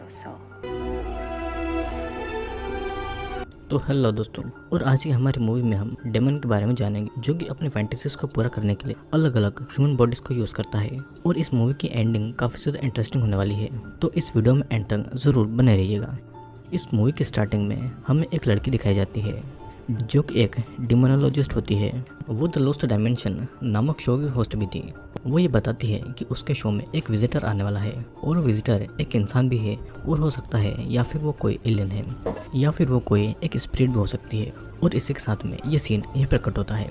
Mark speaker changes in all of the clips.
Speaker 1: maravilloso.
Speaker 2: तो hello दोस्तों, और आज की हमारी मूवी में हम डेमन के बारे में जानेंगे जो कि अपनी फैंटेसीज को पूरा करने के लिए अलग अलग ह्यूमन बॉडीज को यूज़ करता है। और इस मूवी की एंडिंग काफ़ी ज़्यादा इंटरेस्टिंग होने वाली है, तो इस वीडियो में एंड तक ज़रूर बने रहिएगा। इस मूवी की स्टार्टिंग में हमें एक लड़की दिखाई जाती है जो कि एक डिमोनोलॉजिस्ट होती है। वो द लॉस्ट डायमेंशन नामक शो की होस्ट भी थी। वो ये बताती है कि उसके शो में एक विजिटर आने वाला है और वो विजिटर एक इंसान भी है और हो सकता है या फिर वो कोई एलियन है या फिर वो कोई एक स्पिरिट भी हो सकती है। और इसी के साथ में ये सीन यहीं पर कट होता है।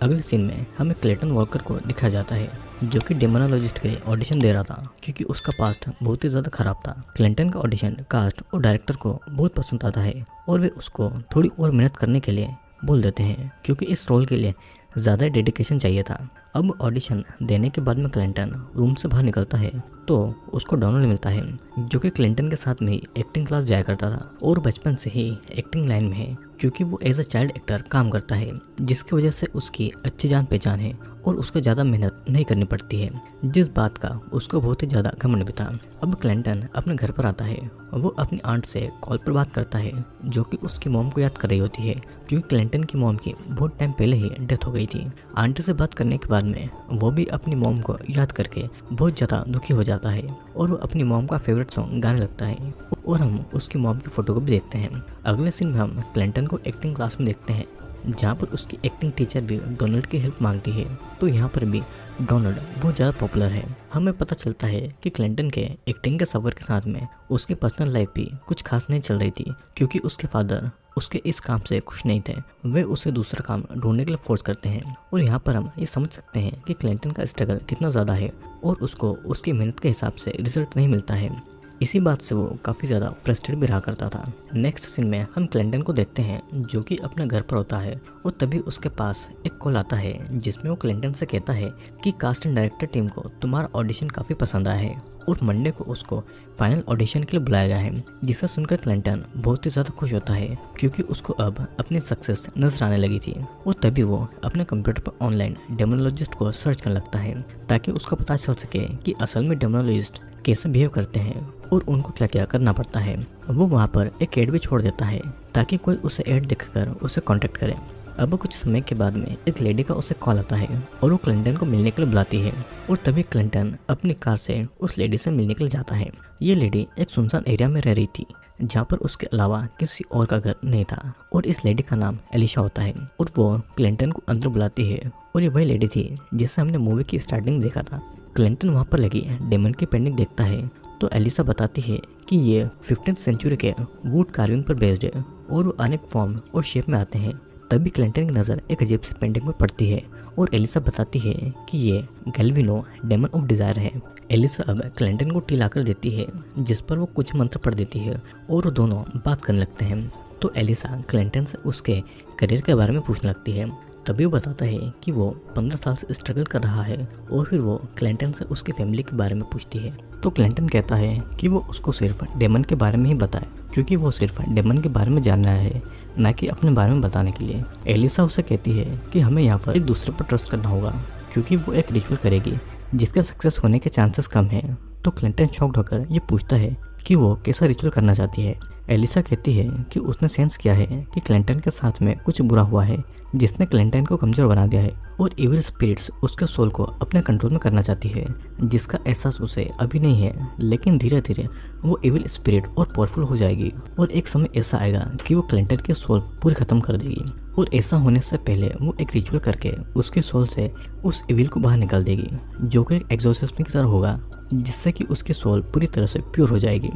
Speaker 2: अगले सीन में हमें क्लेटन वॉकर को दिखाया जाता है जो कि डेमोनोलॉजिस्ट के लिए ऑडिशन दे रहा था क्योंकि उसका पास्ट बहुत ही ज़्यादा खराब था। क्लिंटन का ऑडिशन कास्ट और डायरेक्टर को बहुत पसंद आता है और वे उसको थोड़ी और मेहनत करने के लिए बोल देते हैं क्योंकि इस रोल के लिए ज़्यादा डेडिकेशन चाहिए था। अब ऑडिशन देने के बाद में क्लिंटन रूम से बाहर निकलता है तो उसको डोनाल्ड मिलता है जो कि क्लिंटन के साथ में ही एक्टिंग क्लास जाया करता था और बचपन से ही एक्टिंग लाइन में है क्योंकि वो एज अ चाइल्ड एक्टर काम करता है, जिसकी वजह से उसकी अच्छी जान पहचान है और उसको ज़्यादा मेहनत नहीं करनी पड़ती है, जिस बात का उसको बहुत ही ज़्यादा घमंड भी था। अब क्लिंटन अपने घर पर आता है। वो अपनी आंट से कॉल पर बात करता है जो कि उसकी मॉम को याद कर रही होती है क्योंकि क्लिंटन की मॉम की बहुत टाइम पहले ही डेथ हो गई थी। आंटी से बात करने के बाद में वो भी अपनी मॉम को याद करके बहुत ज़्यादा दुखी हो जाता है और वो अपनी मॉम का फेवरेट सॉन्ग गाने लगता है और हम उसकी मॉम की फ़ोटो को भी देखते हैं। अगले सीन में हम क्लिंटन को एक्टिंग क्लास में देखते हैं जहाँ पर उसकी एक्टिंग टीचर भी डोनाल्ड की हेल्प मांगती है। तो यहाँ पर भी डोनाल्ड बहुत ज़्यादा पॉपुलर है। हमें पता चलता है कि क्लिंटन के एक्टिंग के सफ़र के साथ में उसकी पर्सनल लाइफ भी कुछ खास नहीं चल रही थी क्योंकि उसके फादर उसके इस काम से खुश नहीं थे। वे उसे दूसरा काम ढूंढने के लिए फोर्स करते हैं और यहाँ पर हम ये समझ सकते हैं कि क्लिंटन का स्ट्रगल कितना ज़्यादा है और उसको उसकी मेहनत के हिसाब से रिजल्ट नहीं मिलता है। इसी बात से वो काफ़ी ज़्यादा फ्रस्ट्रेट भी रहा करता था। नेक्स्ट सीन में हम क्लिंटन को देखते हैं जो कि अपने घर पर होता है और तभी उसके पास एक कॉल आता है जिसमें वो क्लिंटन से कहता है कि कास्ट एंड डायरेक्टर टीम को तुम्हारा ऑडिशन काफ़ी पसंद आया है और मंडे को उसको फाइनल ऑडिशन के लिए बुलाया गया है। जिसे सुनकर क्लिंटन बहुत ही ज़्यादा खुश होता है क्योंकि उसको अब अपनी सक्सेस नजर आने लगी थी। और तभी वो अपने कंप्यूटर पर ऑनलाइन डेमोनोलॉजिस्ट को सर्च करने लगता है ताकि उसको पता चल सके कि असल में डेमोनोलॉजिस्ट कैसे बिहेव करते हैं और उनको क्या क्या करना पड़ता है। वो वहाँ पर एक ऐड भी छोड़ देता है ताकि कोई उसे ऐड देखकर उसे कांटेक्ट करे। अब कुछ समय के बाद में एक लेडी का उसे कॉल आता है और वो क्लिंटन को मिलने के लिए बुलाती है और तभी क्लिंटन अपनी कार से उस लेडी से मिलने के लिए जाता है। ये लेडी एक सुनसान एरिया में रह रही थी जहाँ पर उसके अलावा किसी और का घर नहीं था और इस लेडी का नाम एलिशा होता है और वो क्लिंटन को अंदर बुलाती है और ये वही लेडी थी जिसे हमने मूवी की स्टार्टिंग में देखा था। क्लिंटन वहाँ पर लगी डेमन की पेंटिंग देखता है तो एलिसा बताती है कि ये 15th सेंचुरी के वुड कार्विंग पर बेस्ड है और वो अनेक फॉर्म और शेप में आते हैं। तभी क्लिंटन की नज़र एक अजीब सी पेंटिंग में पड़ती है और एलिसा बताती है कि ये गैल्विनो डेमन ऑफ डिज़ायर है। एलिसा अब क्लिंटन को टी लाकर देती है जिस पर वो कुछ मंत्र पढ़ देती है और वो दोनों बात करने लगते हैं। तो एलिसा क्लिंटन से उसके करियर के बारे में पूछने लगती है। तभी वो बताता है कि वो 15 साल से स्ट्रगल कर रहा है और फिर वो क्लिंटन से उसकी फैमिली के बारे में पूछती है। तो क्लिंटन कहता है कि वो उसको सिर्फ डेमन के बारे में ही बताए क्योंकि वो सिर्फ डेमन के बारे में जानना है, ना कि अपने बारे में बताने के लिए। एलिसा उसे कहती है कि हमें यहाँ पर एक दूसरे पर ट्रस्ट करना होगा क्योंकि वो एक रिचुअल करेगी जिसके सक्सेस होने के चांसेस कम हैं। तो क्लिंटन शॉक्ड होकर ये पूछता है कि वो कैसा रिचुअल करना चाहती है। एलिसा कहती है कि उसने सेंस किया है कि क्लिंटन के साथ में कुछ बुरा हुआ है जिसने क्लिंटन को कमज़ोर बना दिया है और इविल स्पिरिट्स उसके सोल को अपने कंट्रोल में करना चाहती है, जिसका एहसास उसे अभी नहीं है, लेकिन धीरे धीरे वो इविल स्पिरिट और पावरफुल हो जाएगी और एक समय ऐसा आएगा कि वो क्लिंटन के सोल पूरी ख़त्म कर देगी और ऐसा होने से पहले वो एक रिचुअल करके उसके सोल से उस इविल को बाहर निकाल देगी जो कि एक एग्जॉर्सिज्म की तरह होगा जिससे कि उसकी सोल पूरी तरह से प्योर हो जाएगी।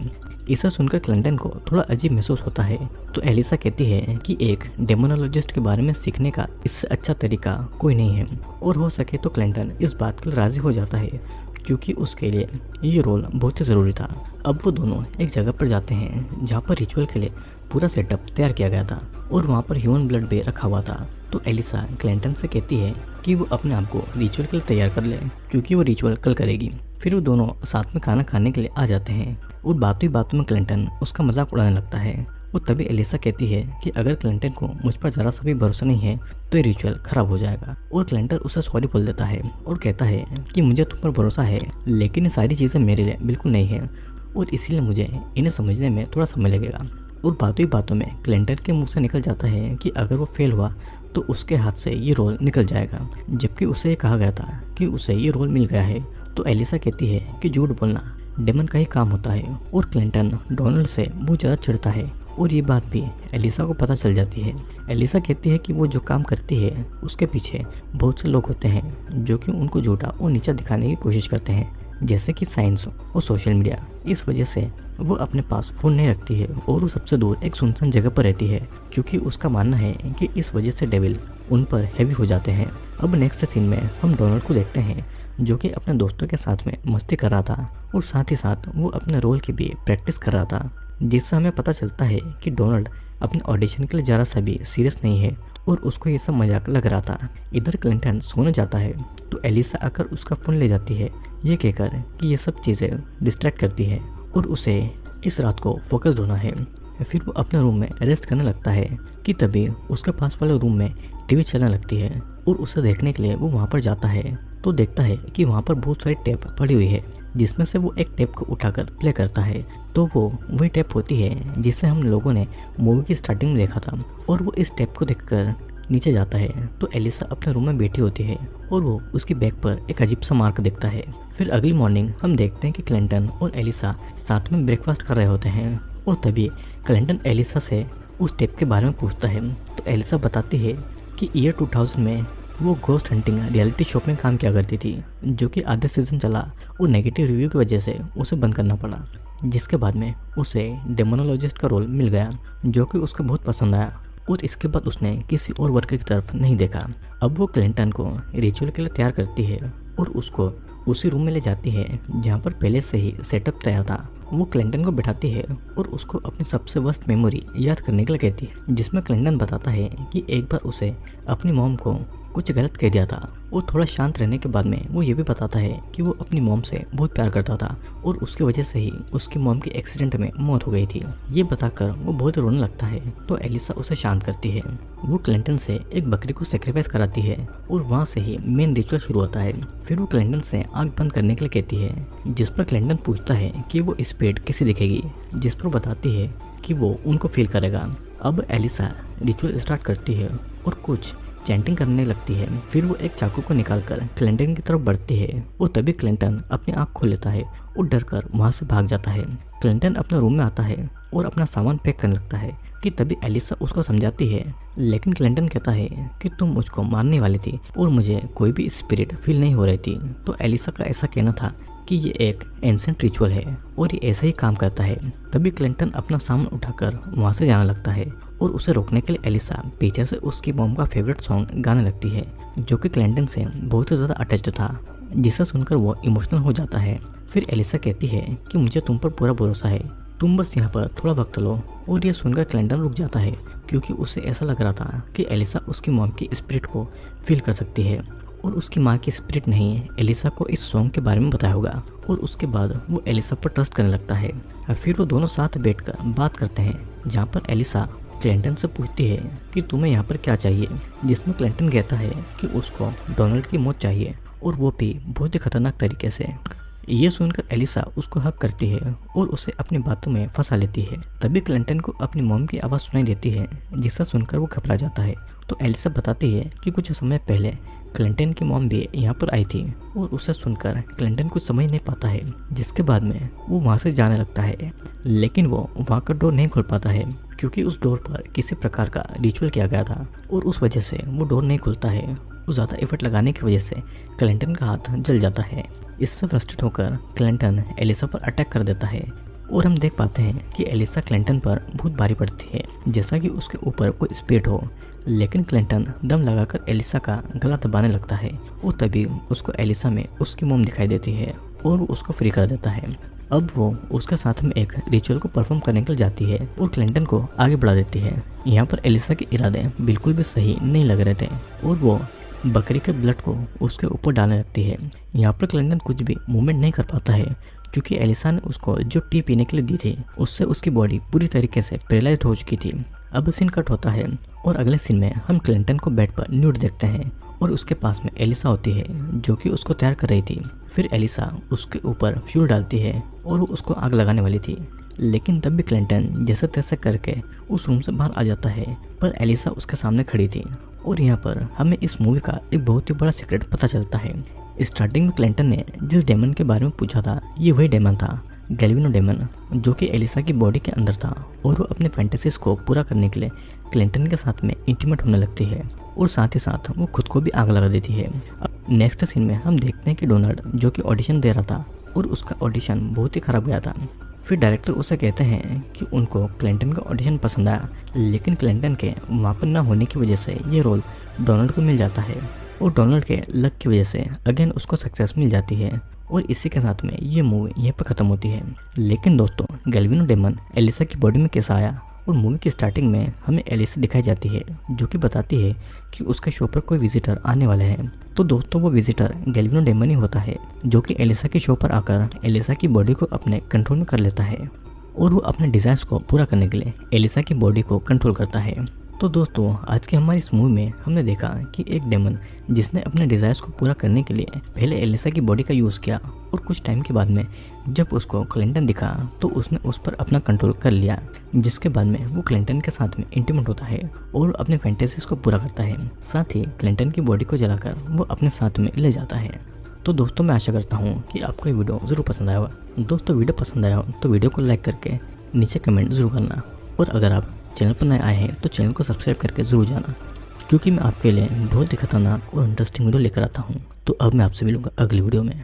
Speaker 2: इसे सुनकर क्लिंटन को थोड़ा अजीब महसूस होता है तो एलिसा कहती है कि एक डेमोनोलॉजिस्ट के बारे में सीखने का इससे अच्छा तरीका कोई नहीं है और हो सके तो क्लिंटन इस बात के लिए राज़ी हो जाता है क्योंकि उसके लिए ये रोल बहुत ही ज़रूरी था। अब वो दोनों एक जगह पर जाते हैं जहाँ पर रिचुअल के लिए पूरा सेटअप तैयार किया गया था और वहाँ पर ह्यूमन ब्लड भी रखा हुआ था। तो एलिसा क्लिंटन से कहती है कि वो अपने आप को रिचुअल के लिए तैयार कर ले क्योंकि वो रिचुअल कल करेगी। फिर वो दोनों साथ में खाना खाने के लिए आ जाते हैं और बातों ही बातों में क्लिंटन उसका मजाक उड़ाने लगता है। और तभी एलिसा कहती है कि अगर क्लिंटन को मुझ पर ज़रा सा भी भरोसा नहीं है तो ये रिचुअल खराब हो जाएगा और क्लिंटन उसे सॉरी बोल देता है और कहता है कि मुझे तुम पर भरोसा है लेकिन ये सारी चीज़ें मेरे लिए बिल्कुल नहीं है और इसीलिए मुझे इन्हें समझने में थोड़ा समय लगेगा। और बातों ही बातों में क्लिंटन के मुंह से निकल जाता है कि अगर वो फेल हुआ तो उसके हाथ से ये रोल निकल जाएगा, जबकि उसे ये कहा गया था कि उसे ये रोल मिल गया है। तो एलिसा कहती है कि झूठ बोलना डेमन का ही काम होता है। और क्लिंटन डोनाल्ड से बहुत ज़्यादा चिढ़ता है और ये बात भी एलिसा को पता चल जाती है। एलिसा कहती है कि वो जो काम करती है उसके पीछे बहुत से लोग होते हैं जो कि उनको झूठा और नीचा दिखाने की कोशिश करते हैं, जैसे कि साइंस और सोशल मीडिया। इस वजह से वो अपने पास फ़ोन नहीं रखती है और वो सबसे दूर एक सुनसान जगह पर रहती है, क्योंकि उसका मानना है कि इस वजह से डेविल उन पर हैवी हो जाते हैं। अब नेक्स्ट सीन में हम डोनाल्ड को देखते हैं जो कि अपने दोस्तों के साथ में मस्ती कर रहा था और साथ ही साथ वो अपने रोल की भी प्रैक्टिस कर रहा था, जिससे हमें पता चलता है कि डोनाल्ड अपने ऑडिशन के लिए ज़रा सा भी सीरियस नहीं है और उसको ये सब मजाक लग रहा था। इधर क्लिंटन सोने जाता है तो एलिसा आकर उसका फ़ोन ले जाती है, ये कहकर कि ये सब चीज़ें डिस्ट्रैक्ट करती है और उसे इस रात को फोकस होना है। फिर वो अपने रूम में रेस्ट करने लगता है कि तभी उसके पास वाले रूम में टीवी चलने लगती है और उसे देखने के लिए वो वहाँ पर जाता है तो देखता है कि वहाँ पर बहुत सारी टेप पड़ी हुई है, जिसमें से वो एक टेप को उठाकर प्ले करता है। तो वो वही टेप होती है जिसे हम लोगों ने मूवी की स्टार्टिंग में देखा था। और वो इस टेप को देखकर नीचे जाता है तो एलिसा अपने रूम में बैठी होती है और वो उसकी बैग पर एक अजीब सा मार्क देखता है। फिर अगली मॉर्निंग हम देखते हैं कि क्लिंटन और एलिसा साथ में ब्रेकफास्ट कर रहे होते हैं और तभी क्लिंटन एलिसा से उस टेप के बारे में पूछता है तो एलिसा बताती है कि ईयर 2000 में वो घोस्ट हंटिंग रियलिटी शो में काम किया करती थी, जो कि आधे सीजन चला और नेगेटिव रिव्यू की वजह से उसे बंद करना पड़ा, जिसके बाद में उसे डेमोनोलॉजिस्ट का रोल मिल गया जो कि उसको बहुत पसंद आया और इसके बाद उसने किसी और वर्क की तरफ नहीं देखा। अब वो क्लिंटन को रिचुअल के लिए तैयार करती है और उसको उसी रूम में ले जाती है जहाँ पर पहले से ही सेटअप तैयार था। वो क्लिंटन को बिठाती है और उसको अपनी सबसे वर्स्ट मेमोरी याद करने के लिए कहती है, जिसमें क्लिंटन बताता है कि एक बार उसे अपनी मॉम को कुछ गलत कह दिया था। और थोड़ा शांत रहने के बाद में वो ये भी बताता है कि वो अपनी मॉम से बहुत प्यार करता था और उसकी वजह से ही उसकी मॉम की एक्सीडेंट में मौत हो गई थी। ये बताकर वो बहुत रोने लगता है तो एलिसा उसे शांत करती है। वो क्लिंटन से एक बकरी को सेक्रीफाइस कराती है और वहाँ से ही मेन रिचुअल शुरू होता है। फिर वो क्लिंटन से आँख बंद करने के लिए कहती है, जिस पर क्लिंटन पूछता है कि वो स्पीड कैसे दिखेगी, जिस पर बताती है कि वो उनको फील करेगा। अब एलिसा रिचुअल स्टार्ट करती है और कुछ चैंटिंग करने लगती है। फिर वो एक चाकू को निकालकर क्लिंटन की तरफ बढ़ती है और तभी क्लिंटन अपनी आंख खोल लेता है और डर कर वहाँ से भाग जाता है। क्लिंटन अपने रूम में आता है और अपना सामान पैक करने लगता है कि तभी एलिसा उसको समझाती है, लेकिन क्लिंटन कहता है कि तुम मुझको मारने वाली थी और मुझे कोई भी स्पिरिट फील नहीं हो रही थी। तो एलिसा का ऐसा कहना था कि ये एक एंसेंट रिचुअल है और ये ऐसे ही काम करता है। तभी क्लिंटन अपना सामान उठाकर वहाँ से जाने लगता है और उसे रोकने के लिए एलिसा पीछे से उसकी मॉम का फेवरेट सॉन्ग गाने लगती है, जो कि क्लिंटन से बहुत ही ज़्यादा अटैच्ड था, जिसे सुनकर वो इमोशनल हो जाता है। फिर एलिसा कहती है कि मुझे तुम पर पूरा भरोसा है, तुम बस यहाँ पर थोड़ा वक्त लो। और ये सुनकर क्लिंटन रुक जाता है क्योंकि उसे ऐसा लग रहा था कि एलिसा उसकी मॉम की स्पिरिट को फील कर सकती है और उसकी माँ की स्पिरिट नहीं एलिसा को इस सॉन्ग के बारे में बताया होगा। और उसके बाद वो एलिसा पर ट्रस्ट करने लगता है। फिर वो दोनों साथ बैठकर बात करते हैं, जहाँ पर एलिसा क्लिंटन से पूछती है कि तुम्हें यहाँ पर क्या चाहिए, जिसमें क्लिंटन कहता है कि उसको डोनाल्ड की मौत चाहिए और वो भी बहुत ही खतरनाक तरीके से। ये सुनकर एलिसा उसको हक करती है और उसे अपनी बातों में फंसा लेती है। तभी क्लिंटन को अपनी मॉम की आवाज़ सुनाई देती है, जिसे सुनकर वो घबरा जाता है। तो एलिसा बताती है कि कुछ समय पहले क्लिंटन की मॉम भी यहाँ पर आई थी और उसे सुनकर क्लिंटन कुछ समझ नहीं पाता है, जिसके बाद में वो वहाँ से जाने लगता है। लेकिन वो वहाँ का डोर नहीं खोल पाता है क्योंकि उस डोर पर किसी प्रकार का रिचुअल किया गया था और उस वजह से वो डोर नहीं खुलता है। उस ज़्यादा एफर्ट लगाने की वजह से क्लिंटन का हाथ जल जाता है। इससे फ्रस्ट्रेट होकर क्लिंटन एलिसा पर अटैक कर देता है और हम देख पाते हैं कि एलिसा क्लिंटन पर बहुत भारी पड़ती है, जैसा कि उसके ऊपर कोई स्पिरिट हो। लेकिन क्लिंटन दम लगाकर एलिसा का गला दबाने लगता है और तभी उसको एलिसा में उसकी मॉम दिखाई देती है और वो उसको फ्री कर देता है। अब वो उसके साथ में एक रिचुअल को परफॉर्म करने के लिए जाती है और क्लिंटन को आगे बढ़ा देती है। यहाँ पर एलिसा के इरादे बिल्कुल भी सही नहीं लग रहे थे और वो बकरी के ब्लड को उसके ऊपर डालने लगती है। यहाँ पर क्लिंटन कुछ भी मूवमेंट नहीं कर पाता है क्योंकि एलिसा ने उसको जो टी पीने के लिए दी थी उससे उसकी बॉडी पूरी तरीके से पैरालाइज्ड हो चुकी थी। अब सीन कट होता है और अगले सीन में हम क्लिंटन को बेड पर न्यूड देखते हैं और उसके पास में एलिसा होती है जो कि उसको तैयार कर रही थी। फिर एलिसा उसके ऊपर फ्यूल डालती है और वो उसको आग लगाने वाली थी, लेकिन तब भी क्लिंटन जैसे तैसे करके उस रूम से बाहर आ जाता है, पर एलिसा उसके सामने खड़ी थी। और यहाँ पर हमें इस मूवी का एक बहुत ही बड़ा सीक्रेट पता चलता है। स्टार्टिंग में क्लिंटन ने जिस डेमन के बारे में पूछा था, ये वही डेमन था, गैल्विनो डेमन, जो कि एलिसा की बॉडी के अंदर था। और वो अपने फैंटेसीज को पूरा करने के लिए क्लिंटन के साथ में इंटीमेट होने लगती है और साथ ही साथ वो खुद को भी आग लगा देती है। अब नेक्स्ट सीन में हम देखते हैं कि डोनाल्ड जो कि ऑडिशन दे रहा था और उसका ऑडिशन बहुत ही खराब गया था। फिर डायरेक्टर उसे कहते हैं कि उनको क्लिंटन का ऑडिशन पसंद आया, लेकिन क्लिंटन के वहाँ पर ना होने की वजह से ये रोल डोनाल्ड को मिल जाता है और डोनाल्ड के लक की वजह से अगेन उसको सक्सेस मिल जाती है। और इसी के साथ में ये मूवी यहीं पर ख़त्म होती है। लेकिन दोस्तों, गैल्विनो डेमन एलिसा की बॉडी में कैसा आया? और मूवी की स्टार्टिंग में हमें एलिसा दिखाई जाती है जो कि बताती है कि उसके शो पर कोई विजिटर आने वाले हैं। तो दोस्तों, वो विजिटर गैल्विनो डेमन ही होता है जो कि एलिसा के शो पर आकर एलिसा की बॉडी को अपने कंट्रोल में कर लेता है और वो अपने डिज़ायर्स को पूरा करने के लिए एलिसा की बॉडी को कंट्रोल करता है। तो दोस्तों, आज की हमारी इस मूवी में हमने देखा कि एक डेमन जिसने अपने डिज़ायर्स को पूरा करने के लिए पहले एलिसा की बॉडी का यूज़ किया और कुछ टाइम के बाद में जब उसको क्लिंटन दिखा तो उसने उस पर अपना कंट्रोल कर लिया, जिसके बाद में वो क्लिंटन के साथ में इंटीमेट होता है और अपने फैंटेसीज को पूरा करता है। साथ ही क्लिंटन की बॉडी को जलाकर वो अपने साथ में ले जाता है। तो दोस्तों, मैं आशा करता हूँ कि आपको ये वीडियो ज़रूर पसंद आया होगा। दोस्तों, वीडियो पसंद आया हो तो वीडियो को लाइक करके नीचे कमेंट ज़रूर करना, और अगर आप चैनल पर नए आए हैं तो चैनल को सब्सक्राइब करके ज़रूर जाना, क्योंकि मैं आपके लिए बहुत ही खतरनाक और इंटरेस्टिंग वीडियो लेकर आता हूँ। तो अब मैं आपसे मिलूंगा अगली वीडियो में।